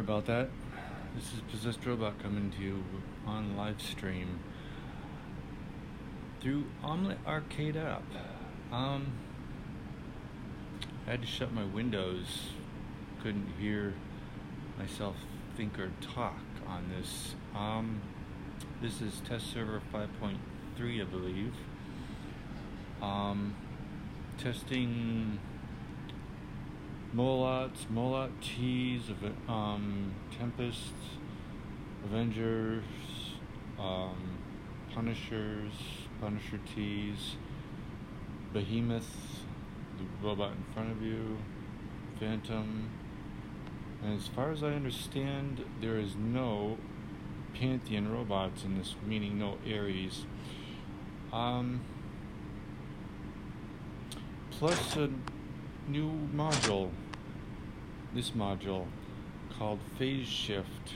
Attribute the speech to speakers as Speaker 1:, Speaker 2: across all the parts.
Speaker 1: about that. This is Possessed Robot coming to you on live stream through Omelet Arcade app. I had to shut my windows. Couldn't hear myself think or talk on this. This is test server 5.3, I believe. Testing Molot Tees, Tempest, Avengers, Punisher Tees, Behemoth, the robot in front of you, Phantom, and as far as I understand, there is no Pantheon robots in this, meaning no Ares. Plus a new module, this module called Phase Shift,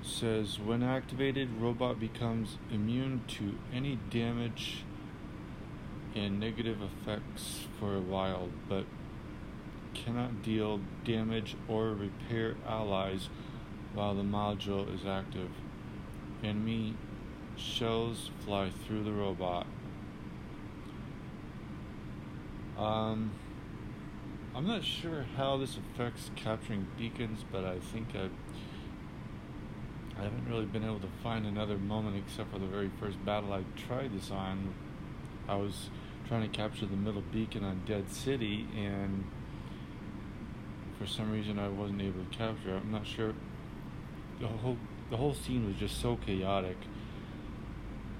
Speaker 1: says when activated, robot becomes immune to any damage and negative effects for a while, but cannot deal damage or repair allies while the module is active. Enemy shells fly through the robot. I'm not sure how this affects capturing beacons, but I think I haven't really been able to find another moment except for the very first battle I tried this on. I was trying to capture the middle beacon on Dead City, and for some reason I wasn't able to capture it. I'm not sure. The whole scene was just so chaotic.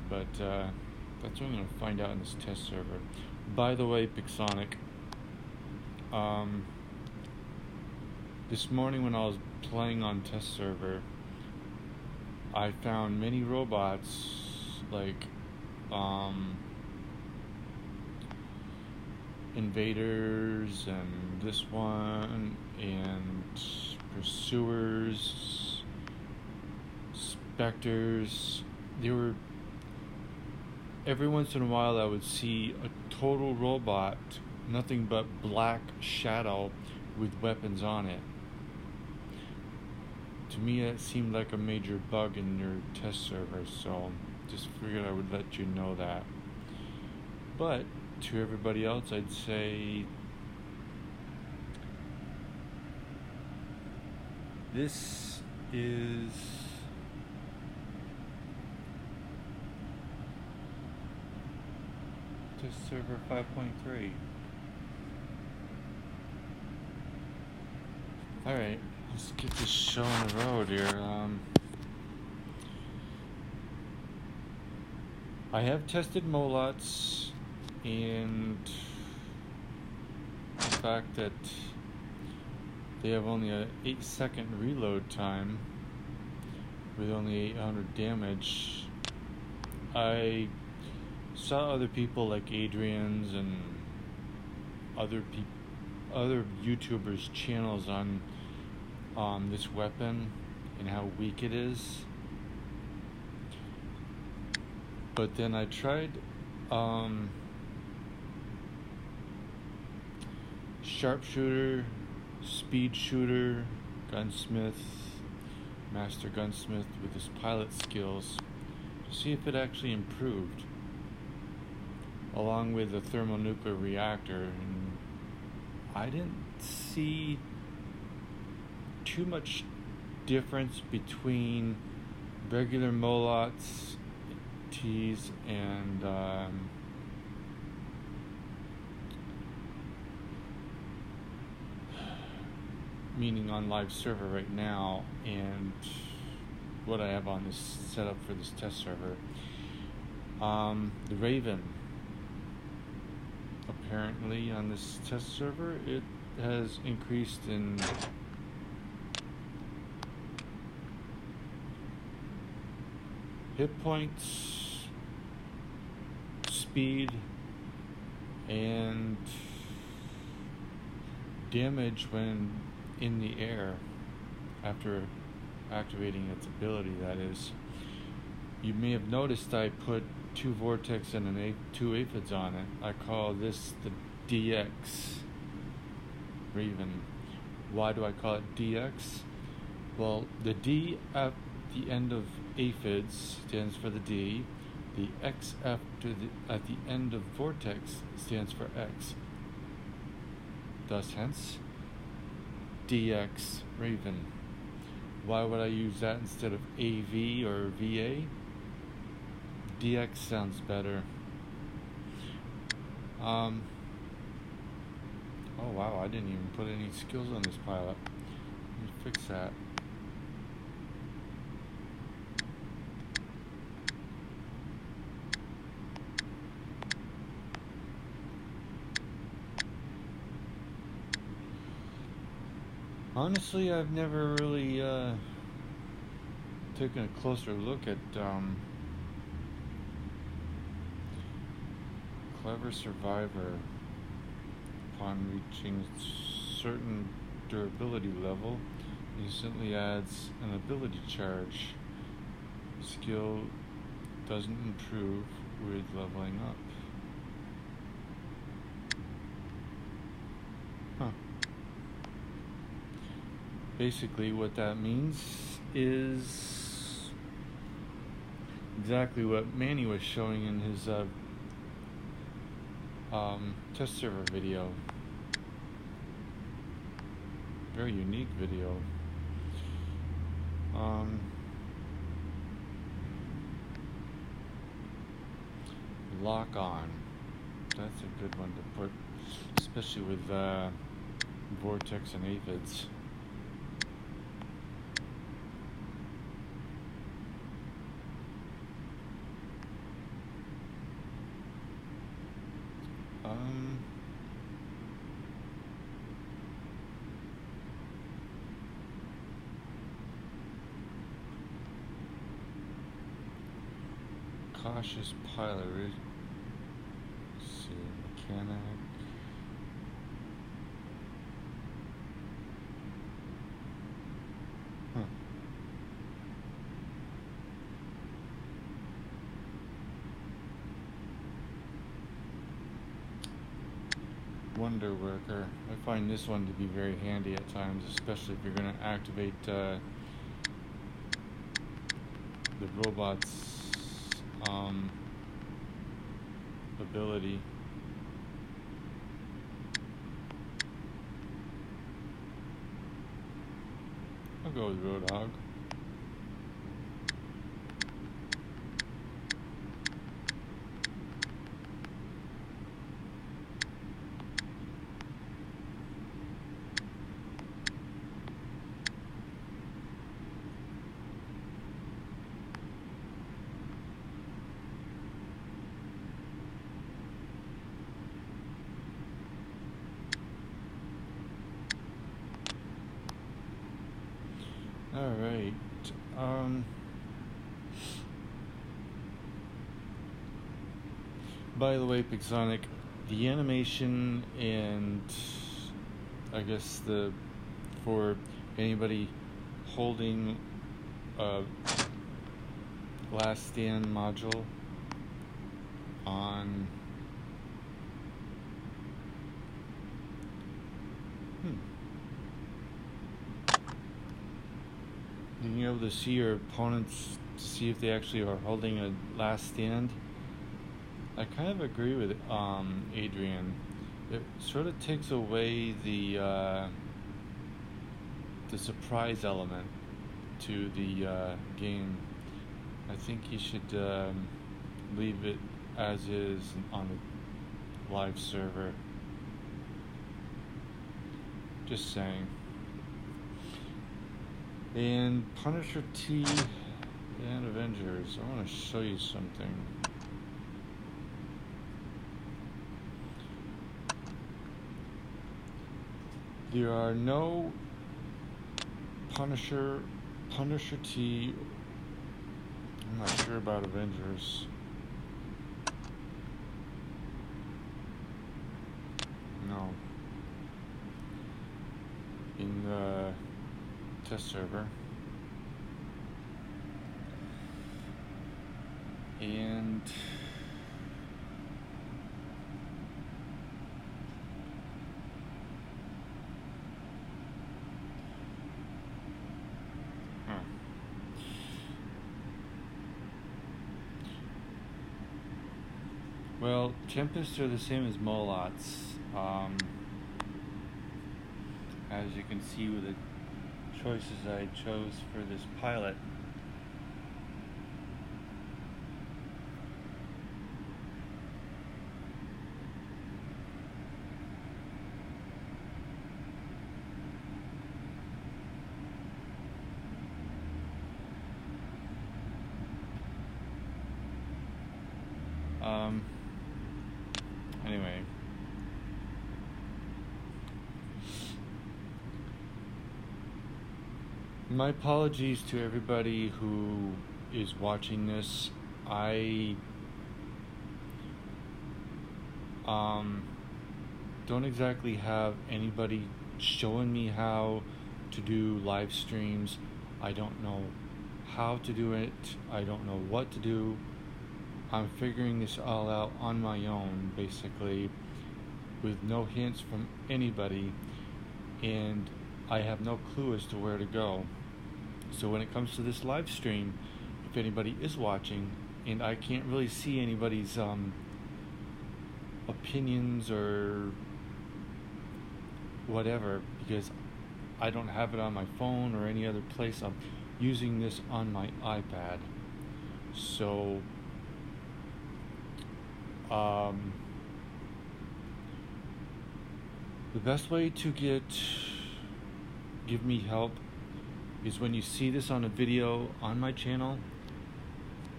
Speaker 1: But that's what I'm going to find out in this test server. By the way, Pixonic, this morning when I was playing on test server, I found many robots like Invaders and this one and Pursuers, Spectres. They were, every once in a while I would see a total robot, nothing but black shadow with weapons on it. To me that seemed like a major bug in your test server, so just figured I would let you know that. But to everybody else I'd say this is test server 5.3. Alright, let's get this show on the road here. I have tested Molots, and the fact that they have only a 8-second reload time with only 800 damage. I saw other people like Adrian's and other YouTubers' channels on this weapon and how weak it is. But then I tried Sharpshooter, Speed Shooter, Gunsmith, Master Gunsmith with his pilot skills to see if it actually improved, along with the thermonuclear reactor, and I didn't see too much difference between regular Molots, T's, and meaning on live server right now, and what I have on this setup for this test server. The Raven, apparently on this test server, it has increased in hit points, speed, and damage when in the air after activating its ability, that is. You may have noticed I put 2 Vortex and 2 Aphids on it. I call this the DX. Raven. Why do I call it DX? Well, the D at the end of aphids stands for the D. The XF at the end of vortex stands for X. Thus, hence, DX Raven. Why would I use that instead of AV or VA? DX sounds better. Oh wow, I didn't even put any skills on this pilot. Let me fix that. Honestly, I've never really taken a closer look at Clever Survivor. Upon reaching a certain durability level, instantly adds an ability charge. Skill doesn't improve with leveling up. Huh. Basically what that means is exactly what Manny was showing in his test server video. Very unique video. Lock on. That's a good one to put, especially with vortex and aphids. Cautious pilot. Let's see, mechanic. Huh. Wonder worker. I find this one to be very handy at times, especially if you're going to activate the robot's ability. I'll go with Roadhog. Alright, by the way, Pixonic, the animation and I guess for anybody holding a last stand module on being able to see your opponents to see if they actually are holding a last stand. I kind of agree with Adrian. It sort of takes away the surprise element to the game. I think you should leave it as is on a live server. Just saying. And Punisher T and Avengers, I want to show you something. There are no Punisher T. I'm not sure about Avengers. No. In the test server. And Well, tempests are the same as molots. As you can see with the choices I chose for this pilot. Anyway, my apologies to everybody who is watching this. I don't exactly have anybody showing me how to do live streams. I don't know how to do it. I don't know what to do. I'm figuring this all out on my own, basically, with no hints from anybody, and I have no clue as to where to go. So when it comes to this live stream, if anybody is watching, and I can't really see anybody's opinions or whatever, because I don't have it on my phone or any other place, I'm using this on my iPad. So the best way to give me help is when you see this on a video on my channel,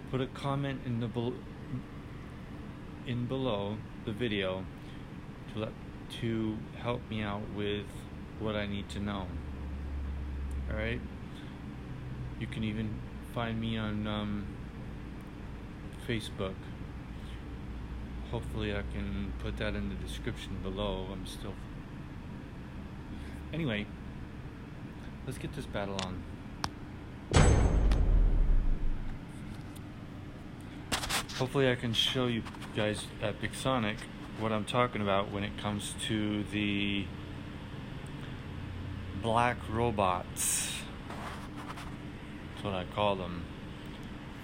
Speaker 1: put a comment in below the video to help me out with what I need to know. Alright? You can even find me on Facebook. Hopefully I can put that in the description below. Anyway, let's get this battle on. Hopefully I can show you guys at Pixonic what I'm talking about when it comes to the black robots. That's what I call them.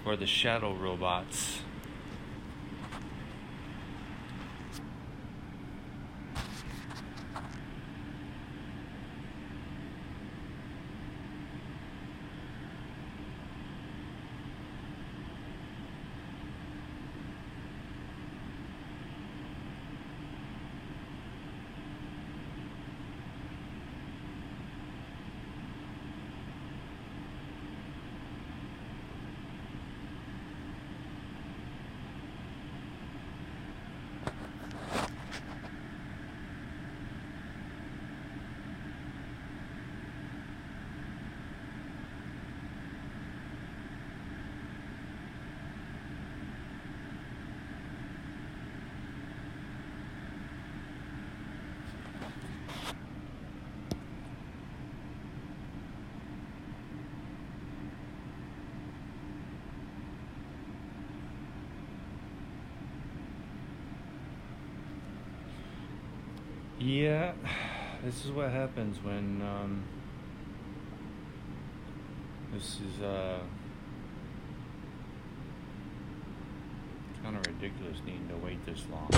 Speaker 1: Or the shadow robots. Yeah, this is what happens when this is kind of ridiculous needing to wait this long.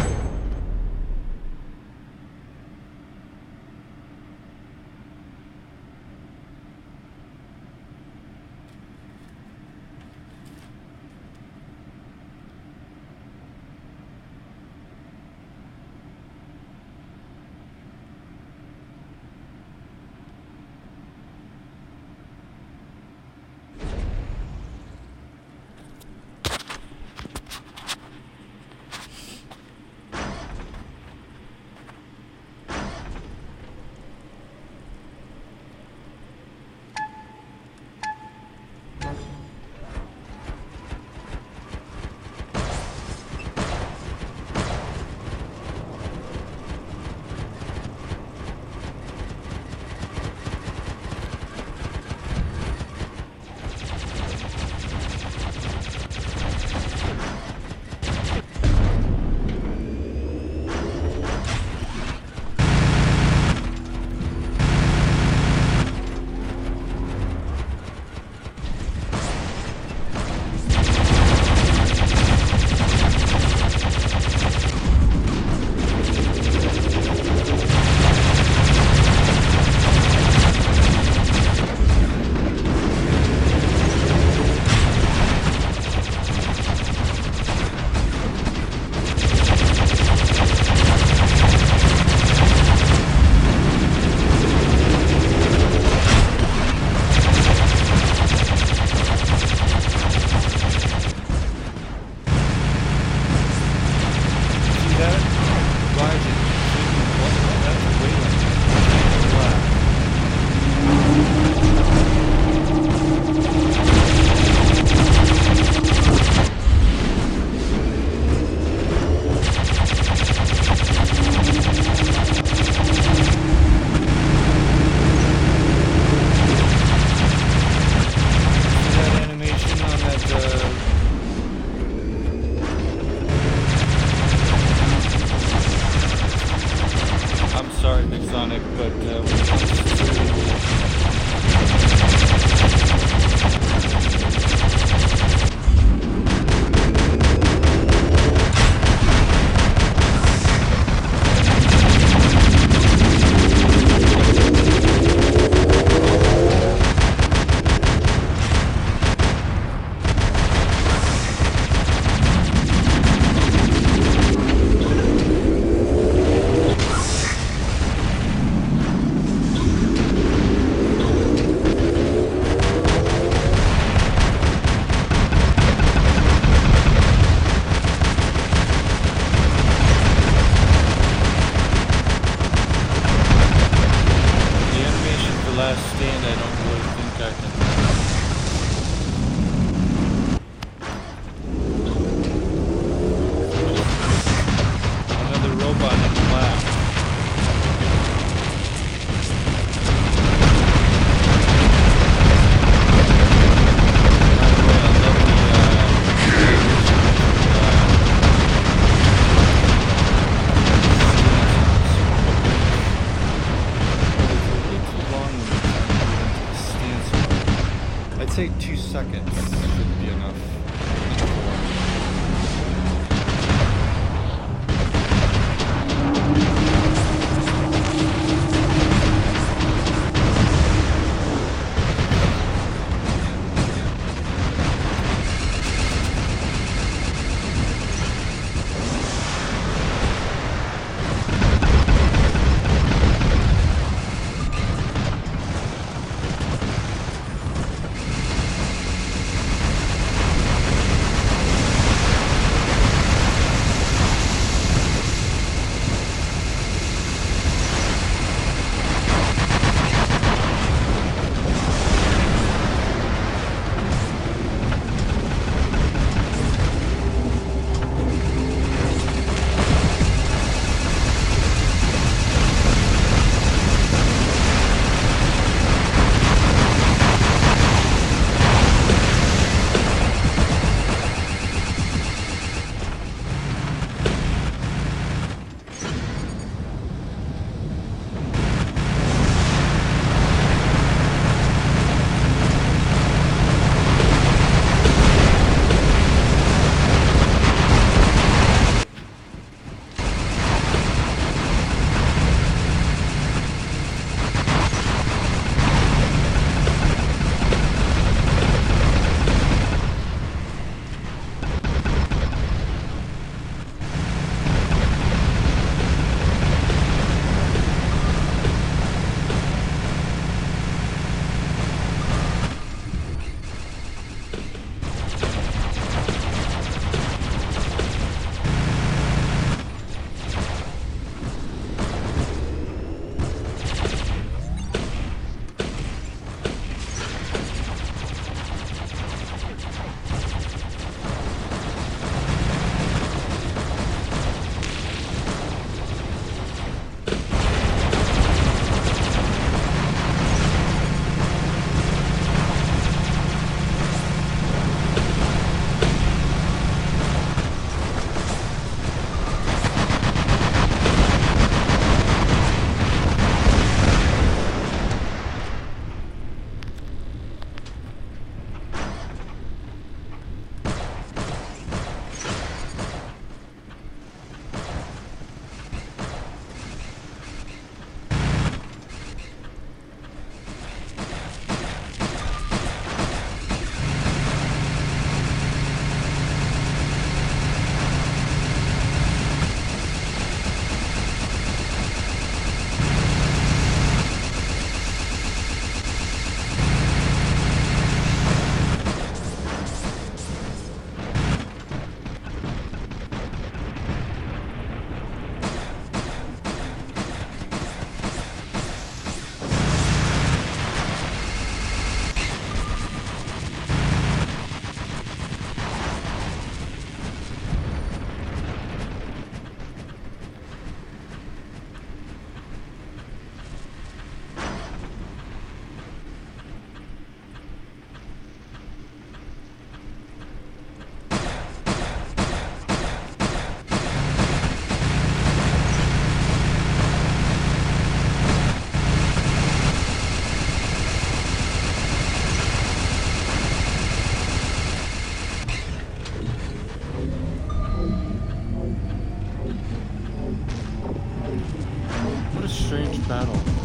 Speaker 1: seconds should be enough. strange battle.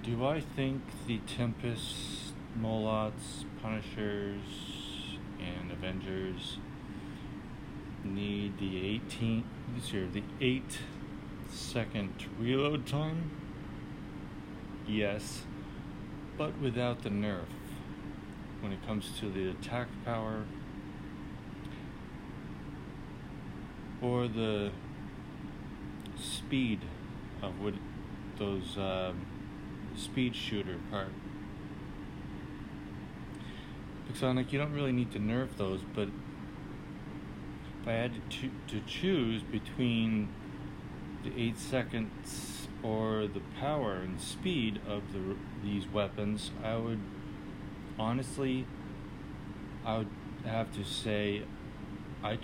Speaker 1: Do I think the Tempests, Molots, Punishers, and Avengers need the 8 second reload time? Yes, but without the nerf. When it comes to the attack power or the speed of what those speed shooter part. Pixonic, you don't really need to nerf those, but if I had to choose between the 8 seconds or the power and speed of these weapons, I would have to say I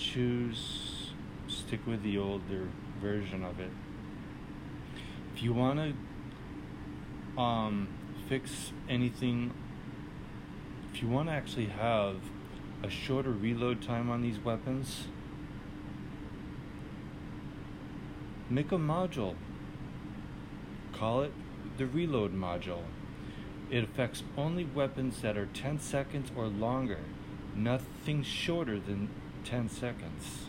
Speaker 1: stick with the older version of it. If you want to fix anything, if you want to actually have a shorter reload time on these weapons, make a module. Call it the reload module. It affects only weapons that are 10 seconds or longer. Nothing shorter than 10 seconds.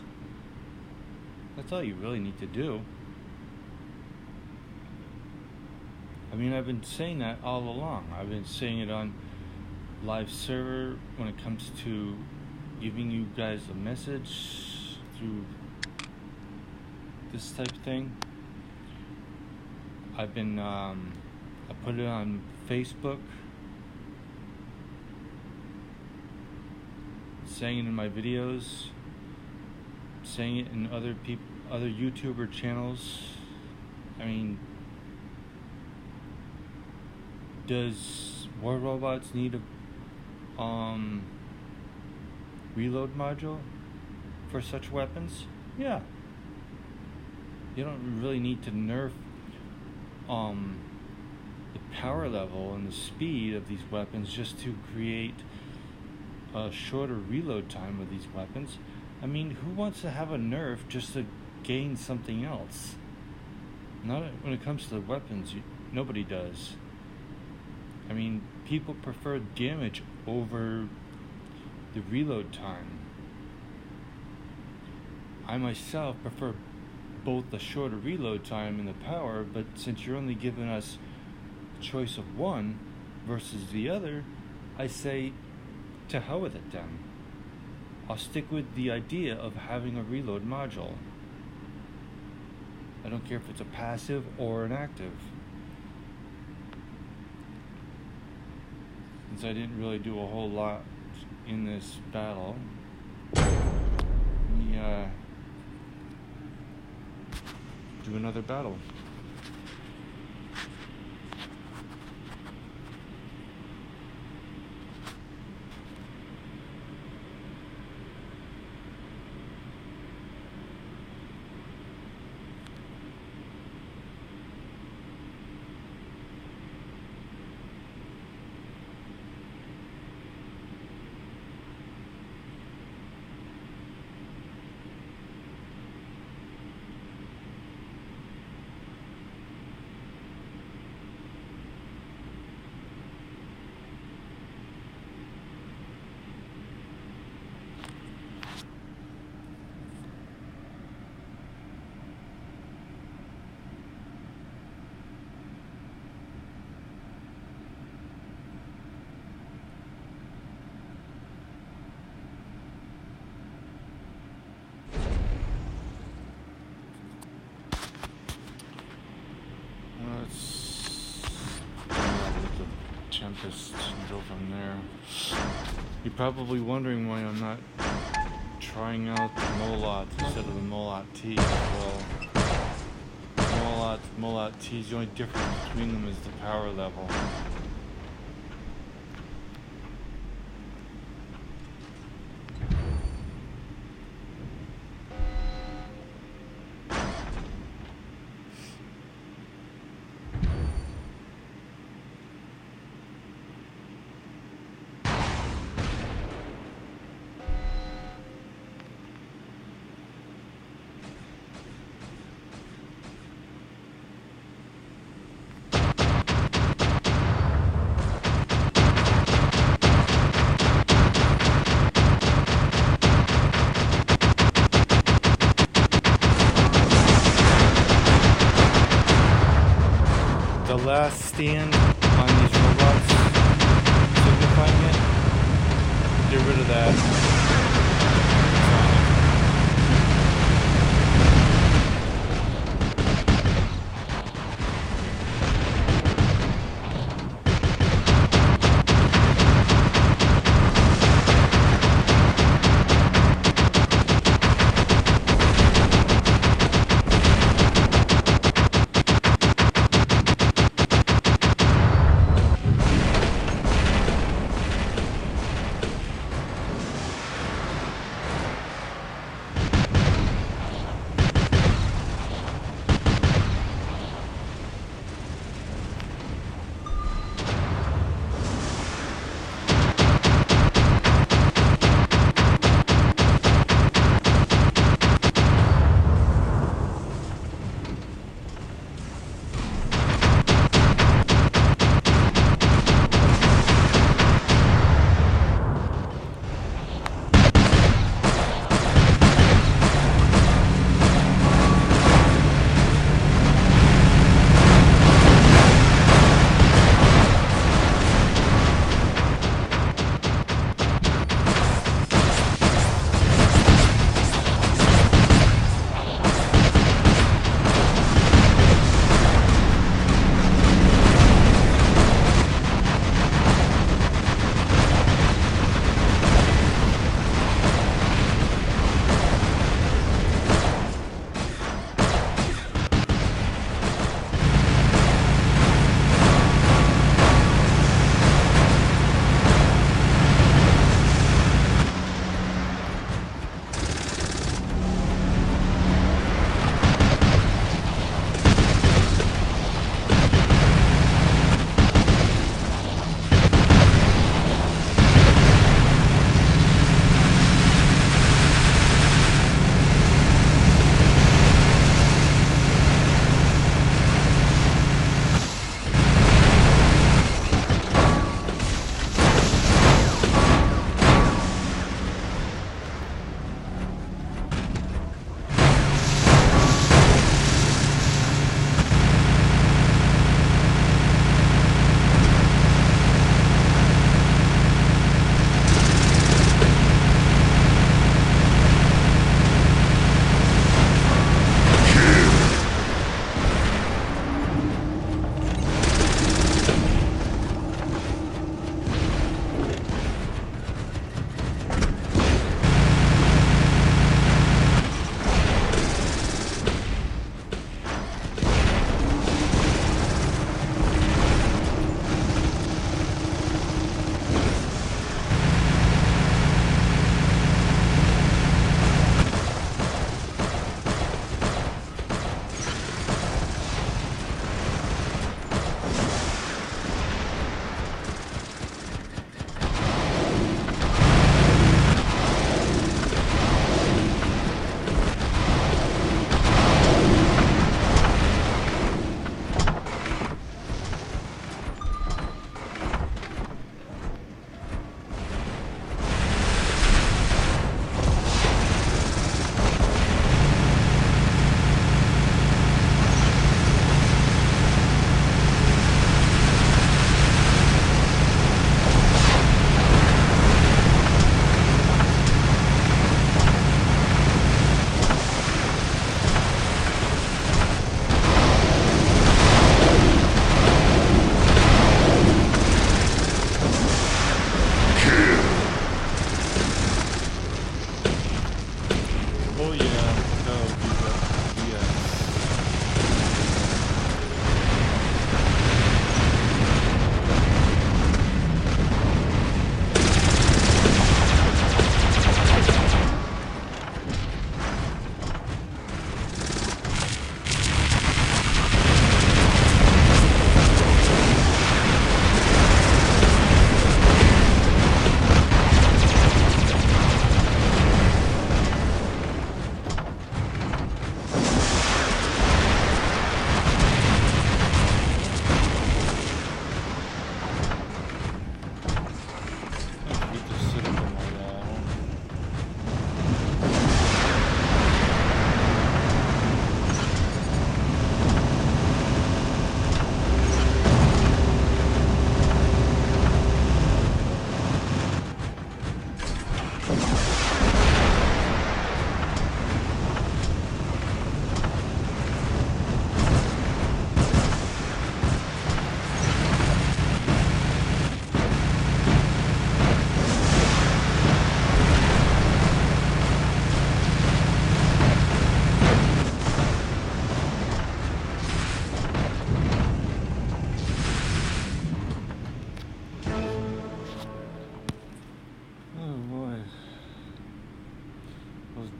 Speaker 1: That's all you really need to do. I mean, I've been saying that all along. I've been saying it on live server when it comes to giving you guys a message through this type of thing. I put it on Facebook, saying it in my videos, saying it in other YouTuber channels. I mean, does War Robots need a reload module for such weapons? Yeah. You don't really need to nerf the power level and the speed of these weapons just to create a shorter reload time of these weapons. I mean, who wants to have a nerf just to gain something else? Not when it comes to the weapons, nobody does. I mean, people prefer damage over the reload time. I myself prefer both the shorter reload time and the power, but since you're only giving us a choice of one versus the other, I say to hell with it then. I'll stick with the idea of having a reload module. I don't care if it's a passive or an active. Since I didn't really do a whole lot in this battle, let me do another battle. Tempest and go from there. You're probably wondering why I'm not trying out the Molot instead of the Molot T. Well, Molot T's, the only difference between them is the power level. stand on these robots signifying it. Get rid of that.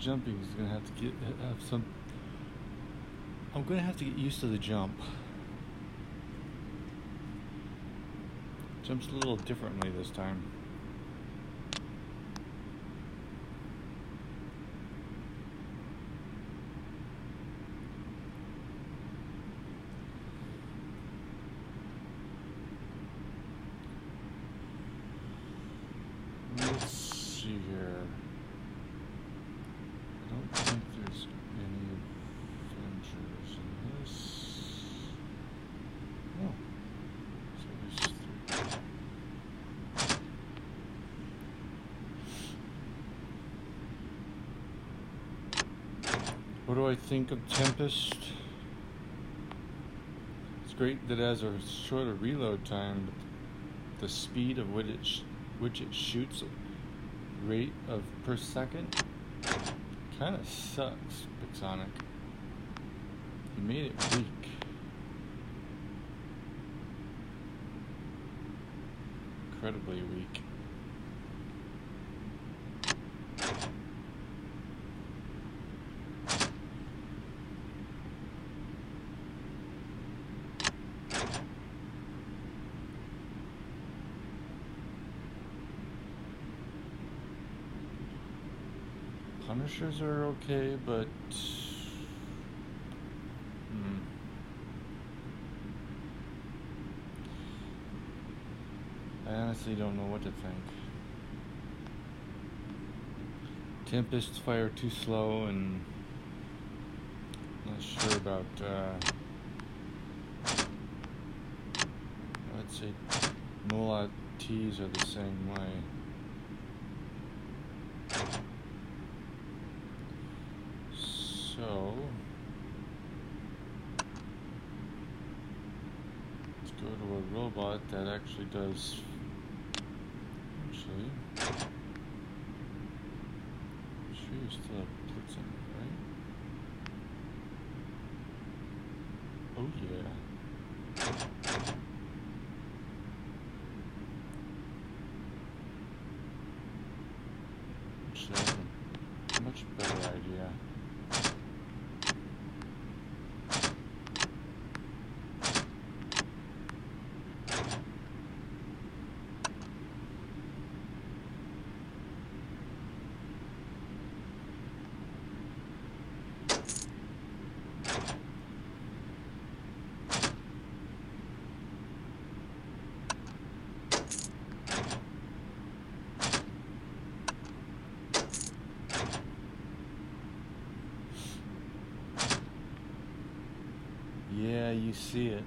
Speaker 1: jumping is gonna have to have some. I'm gonna have to get used to the jump. Jumps a little differently this time. Let's see here. I don't think there's any adventures in this. No. So there's 3. What do I think of Tempest? It's great that it has a shorter reload time, but the speed of which it shoots rate of per second kind of sucks, Pixonic. You made it weak. Incredibly weak. Punishers are okay, but I honestly don't know what to think. Tempests fire too slow, and not sure about I'd say Mola T's are the same way. So let's go to a robot that actually does. Actually, I'm sure you still have Blitzen, right? Oh yeah. Actually, I have a much better idea. Yeah, you see it.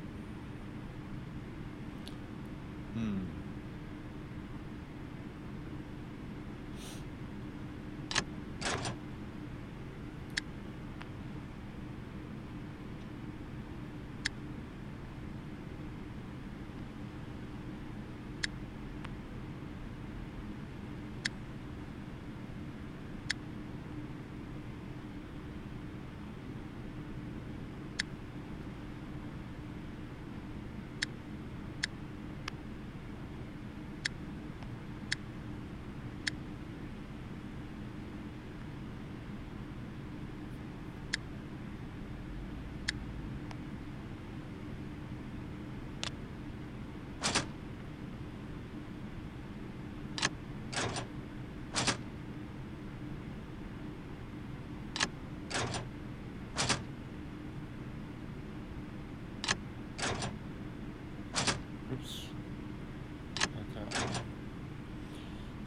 Speaker 1: Oops.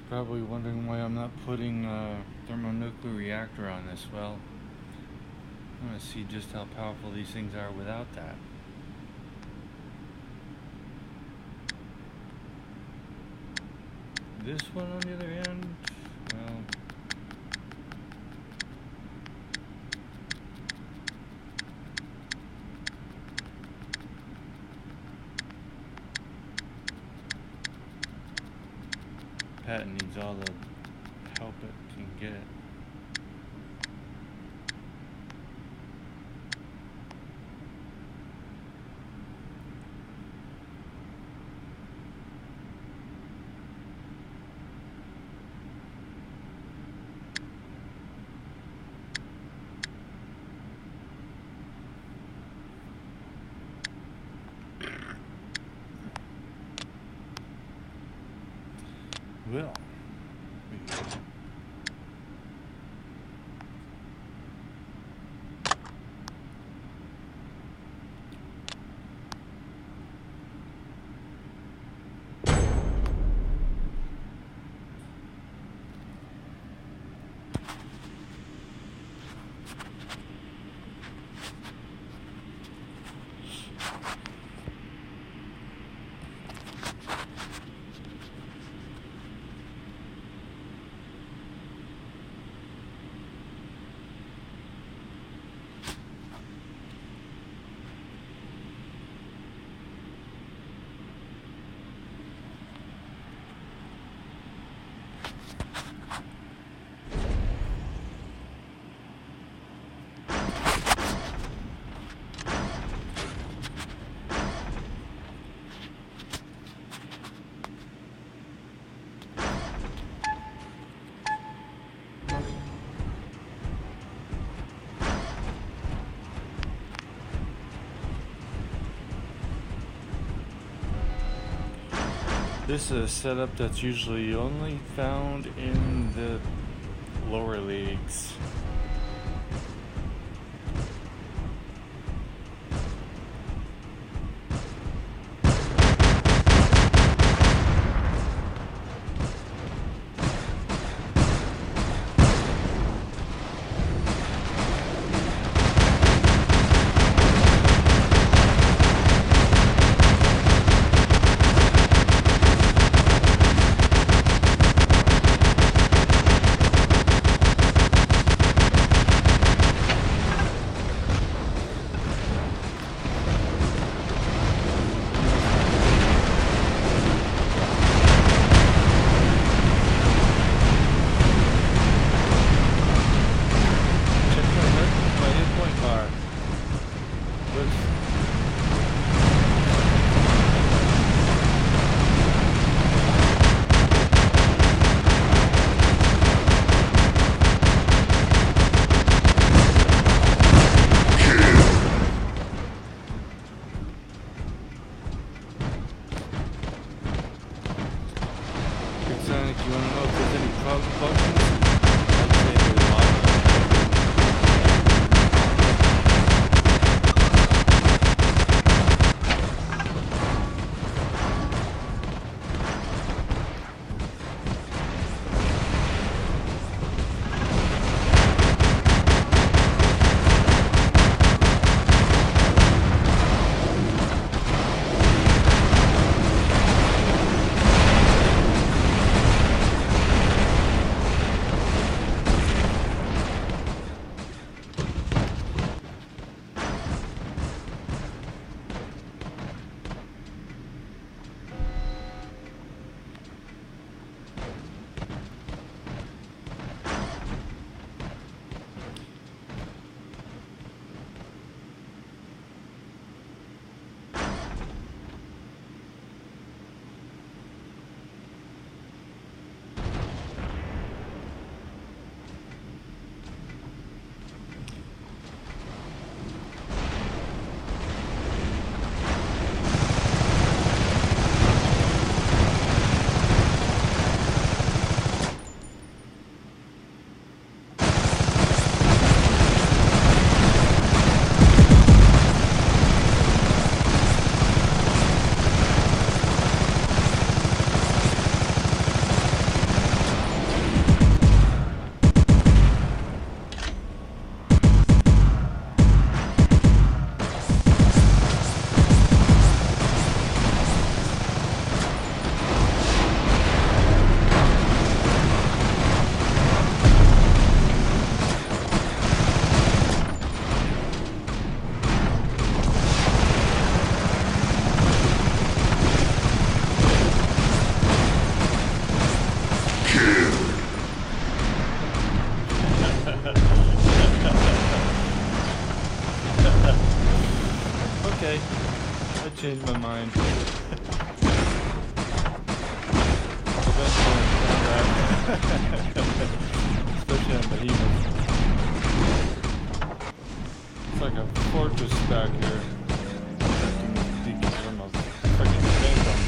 Speaker 1: Probably wondering why I'm not putting a thermonuclear reactor on this. Well, I want to see just how powerful these things are without that. This one, on the other hand, well, Pat needs all the help it can get. Well, this is a setup that's usually only found in the lower leagues. changed my mind. Especially on behemoth. It's like a fortress back here. It's like a kingdom.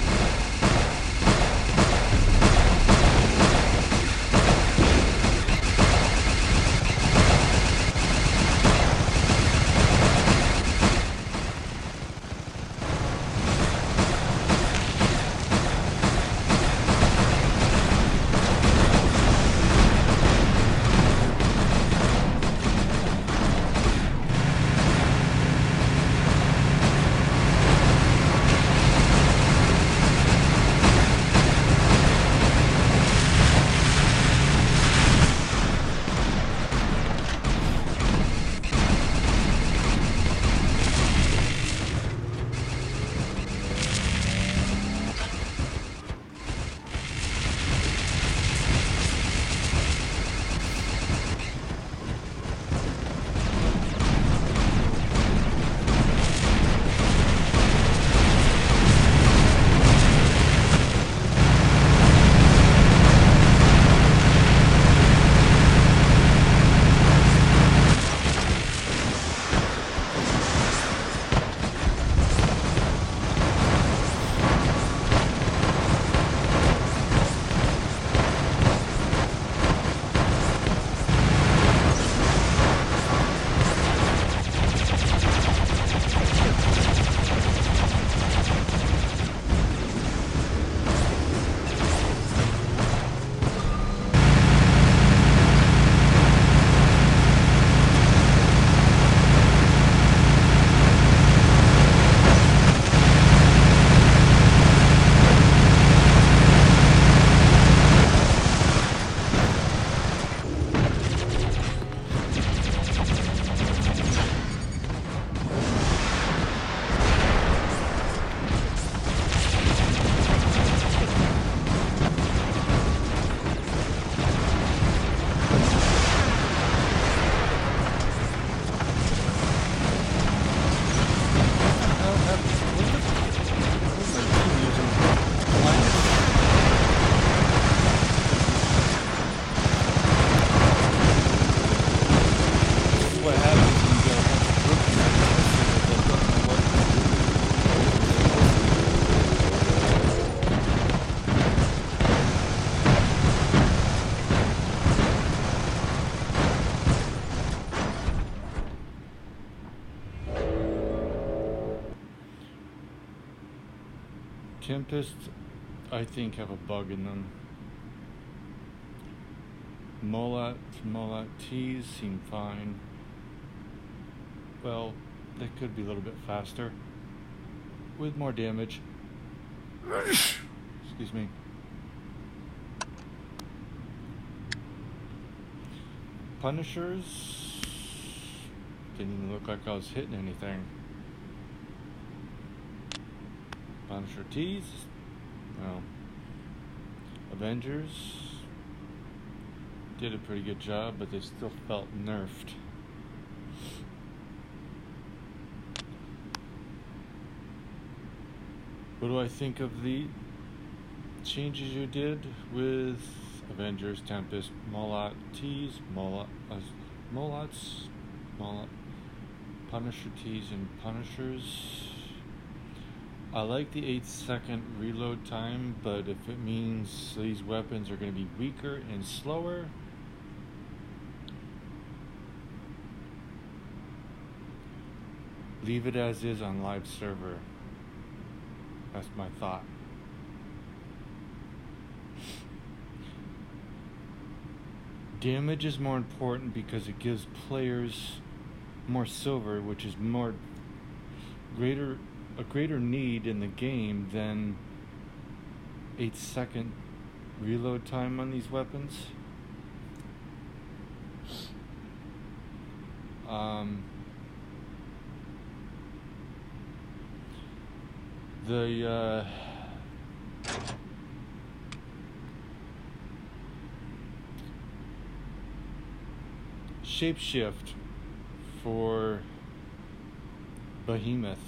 Speaker 1: Tempest, I think, have a bug in them. Molat T's seem fine. Well, they could be a little bit faster with more damage. Excuse me. Punishers didn't even look like I was hitting anything. Punisher T's, well, Avengers did a pretty good job, but they still felt nerfed. What do I think of the changes you did with Avengers, Tempest, Molat T's, Punisher T's, and Punishers? I like the 8-second reload time, but if it means these weapons are going to be weaker and slower, leave it as is on live server. That's my thought. Damage is more important because it gives players more silver, which is a greater need in the game than 8-second reload time on these weapons. The shapeshift for Behemoth.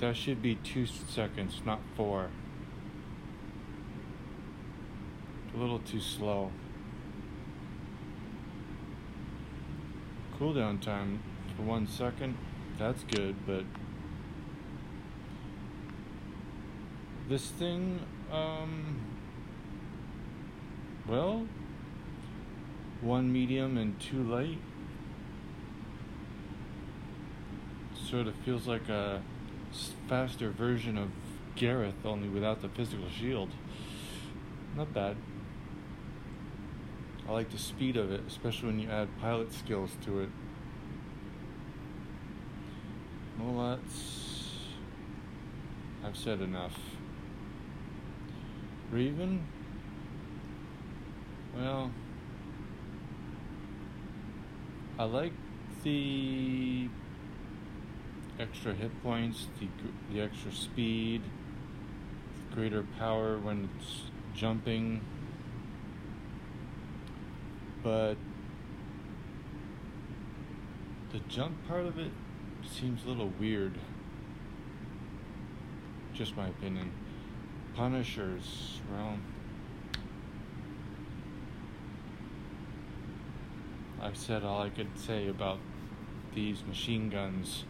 Speaker 1: That should be 2 seconds, not 4. A little too slow. Cooldown time for 1 second, that's good, but this thing, well, 1 medium and 2 light. Sort of feels like a faster version of Gareth, only without the physical shield. Not bad. I like the speed of it, especially when you add pilot skills to it. Molats, I've said enough. Raven, well, I like the extra hit points, the extra speed, greater power when it's jumping, but the jump part of it seems a little weird. Just my opinion. Punishers, well, I've said all I could say about these machine guns.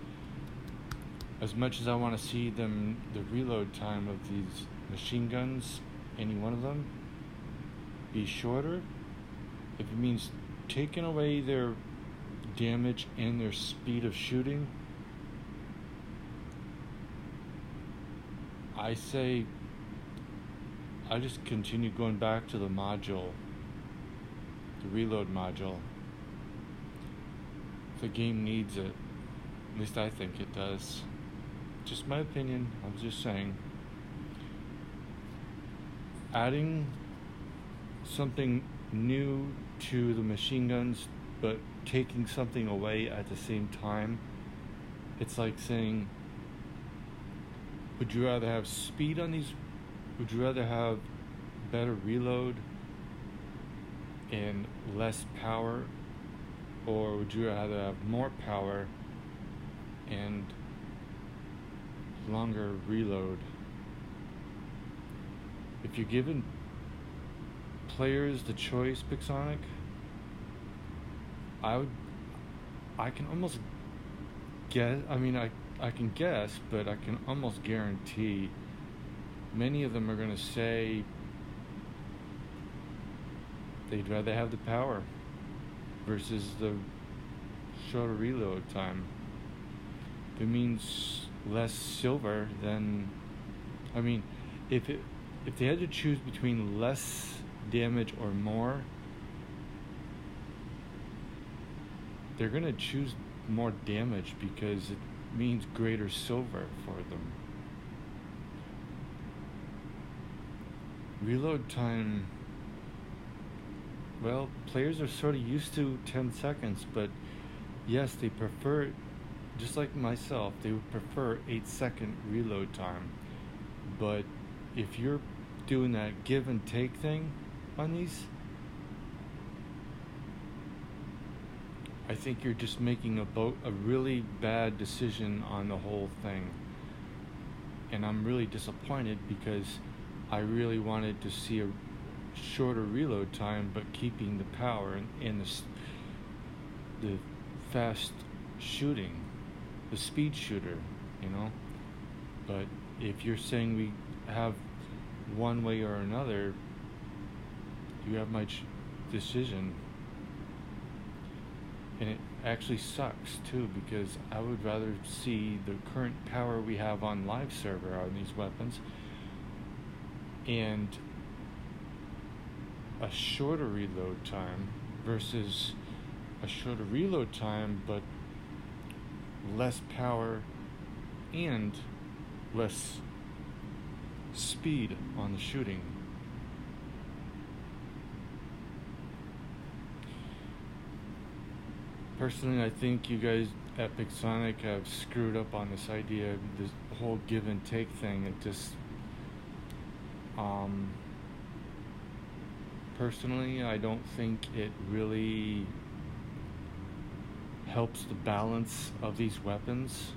Speaker 1: As much as I want to see them, the reload time of these machine guns, any one of them, be shorter, if it means taking away their damage and their speed of shooting, I say I just continue going back to the module, the reload module. The game needs it. At least I think it does. Just my opinion, I'm just saying. Adding something new to the machine guns, but taking something away at the same time, it's like saying, would you rather have speed on these? Would you rather have better reload and less power? Or would you rather have more power and longer reload? If you're giving players the choice, Pixonic, I can almost guess, I can guess, but I can almost guarantee many of them are going to say they'd rather have the power versus the shorter reload time. If it means less silver, then I mean, if they had to choose between less damage or more, they're gonna choose more damage because it means greater silver for them. Reload time, well, players are sort of used to 10 seconds, but yes, they prefer, just like myself, they would prefer 8-second reload time. But if you're doing that give and take thing on these, I think you're just making a really bad decision on the whole thing. And I'm really disappointed because I really wanted to see a shorter reload time, but keeping the power and the fast shooting, the speed shooter, you know. But if you're saying we have one way or another, you have my decision. And it actually sucks too, because I would rather see the current power we have on live server on these weapons and a shorter reload time versus a shorter reload time but less power and less speed on the shooting. Personally, I think you guys, Epic Sonic, have screwed up on this idea, this whole give and take thing. It just, personally, I don't think it really helps the balance of these weapons.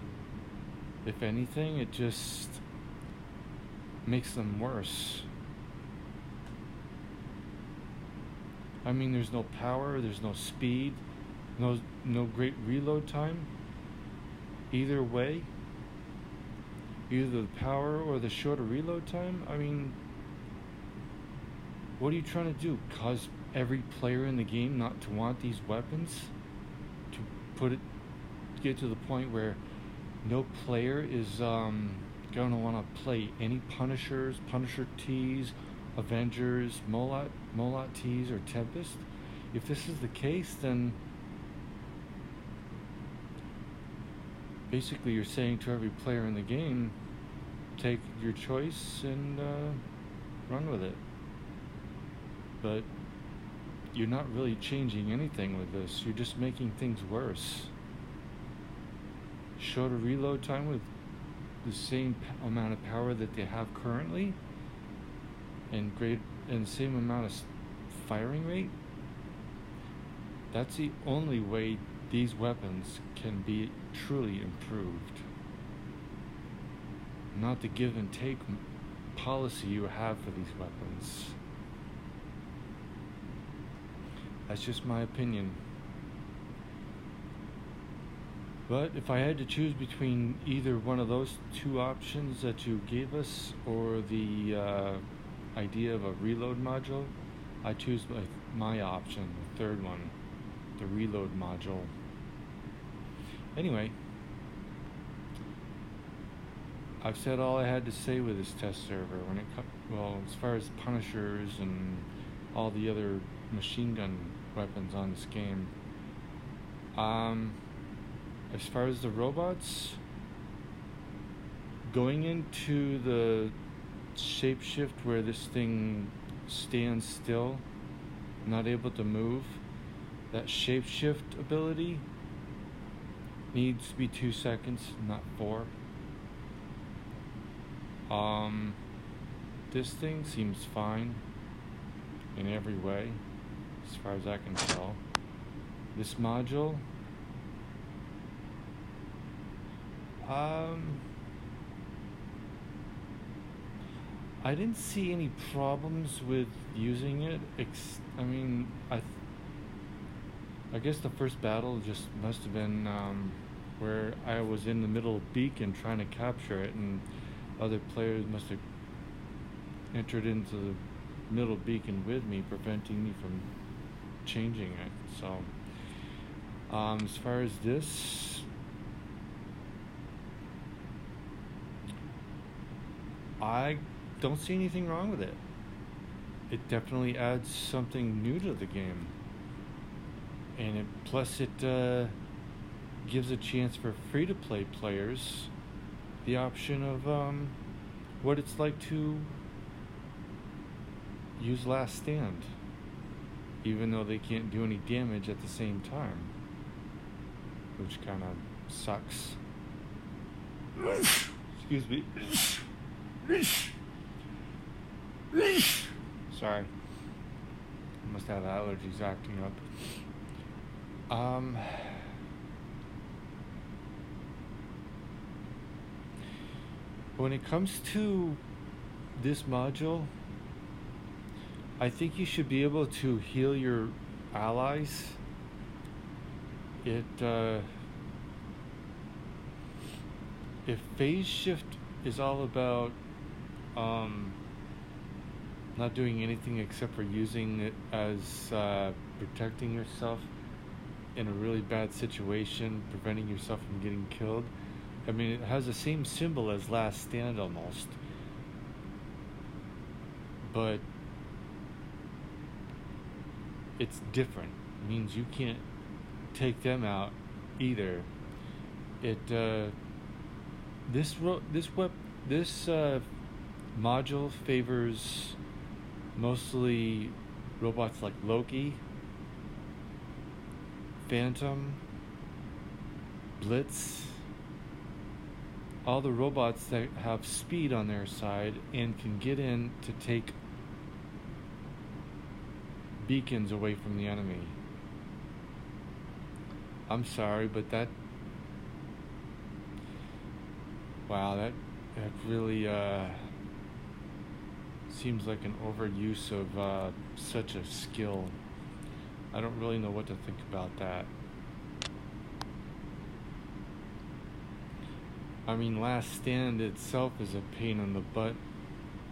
Speaker 1: If anything, it just makes them worse. I mean, there's no power, there's no speed, no great reload time. Either way, either the power or the shorter reload time. I mean, what are you trying to do? Cause every player in the game not to want these weapons? To get to the point where no player is gonna want to play any Punishers, Punisher T's, Avengers, Molat T's, or Tempest? If this is the case, then basically you're saying to every player in the game, take your choice and run with it. But you're not really changing anything with this. You're just making things worse. Shorter reload time with the same amount of power that they have currently, and the same amount of firing rate. That's the only way these weapons can be truly improved. Not the give and take policy you have for these weapons. That's just my opinion. But if I had to choose between either one of those two options that you gave us, or the idea of a reload module, I choose my option, the third one, the reload module. Anyway, I've said all I had to say with this test server. As far as Punishers and all the other machine gun weapons on this game. As far as the robots, going into the shapeshift where this thing stands still, not able to move, that shapeshift ability needs to be 2 seconds, not 4. This thing seems fine in every way, as far as I can tell. This module, I didn't see any problems with using it. I guess the first battle just must have been where I was in the middle of beacon trying to capture it, and other players must have entered into the middle beacon with me, preventing me from changing it. So as far as this, I don't see anything wrong with it. It definitely adds something new to the game. And plus it gives a chance for free-to-play players the option of what it's like to use Last Stand, even though they can't do any damage at the same time, which kind of sucks. Excuse me. Sorry. I must have allergies acting up. When it comes to this module, I think you should be able to heal your allies. If phase shift is all about not doing anything except for using it as protecting yourself in a really bad situation, preventing yourself from getting killed. I mean, it has the same symbol as Last Stand almost, but it's different. It means you can't take them out either. This module favors mostly robots like Loki, Phantom, Blitz, all the robots that have speed on their side and can get in to take beacons away from the enemy. I'm sorry, but that really seems like an overuse of such a skill. I don't really know what to think about that. I mean, Last Stand itself is a pain in the butt,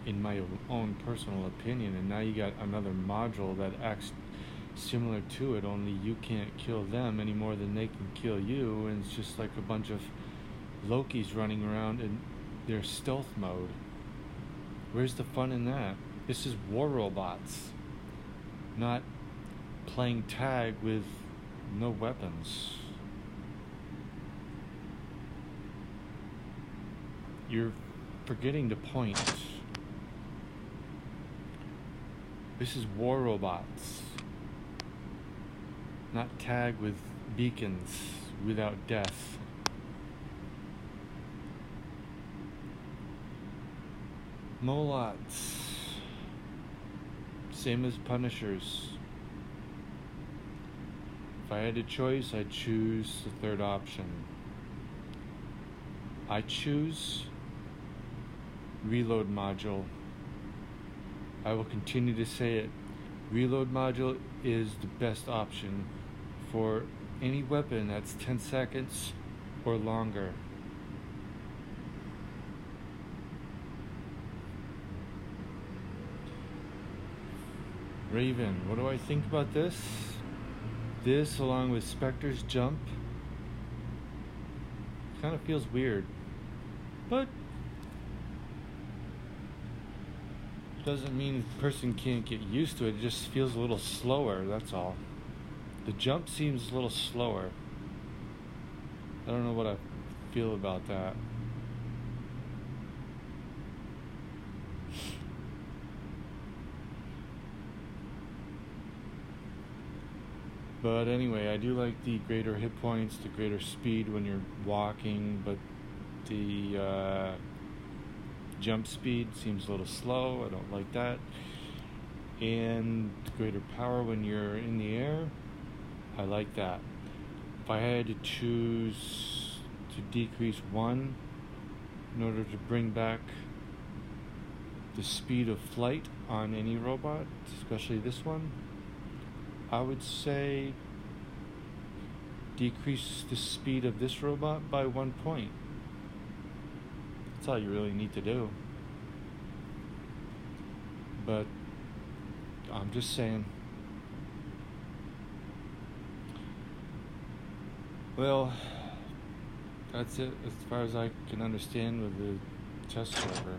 Speaker 1: in my own personal opinion, and now you got another module that acts similar to it, only you can't kill them any more than they can kill you, and it's just like a bunch of Lokis running around in their stealth mode. Where's the fun in that? This is war robots, not playing tag with no weapons. You're forgetting the point. This is war robots, not tag with beacons without death. Molots, same as Punishers. If I had a choice, I'd choose the third option. I choose Reload module. I will continue to say it. Reload module is the best option for any weapon that's 10 seconds or longer. Raven, what do I think about this? This, along with Spectre's jump, kind of feels weird, but doesn't mean the person can't get used to it. It just feels a little slower, that's all. The jump seems a little slower. I don't know what I feel about that. But anyway, I do like the greater hit points, the greater speed when you're walking, but the jump speed seems a little slow. I don't like that. And greater power when you're in the air. I like that. If I had to choose to decrease one in order to bring back the speed of flight on any robot, especially this one, I would say decrease the speed of this robot by 1 point. That's all you really need to do. But I'm just saying. Well, that's it as far as I can understand with the test server.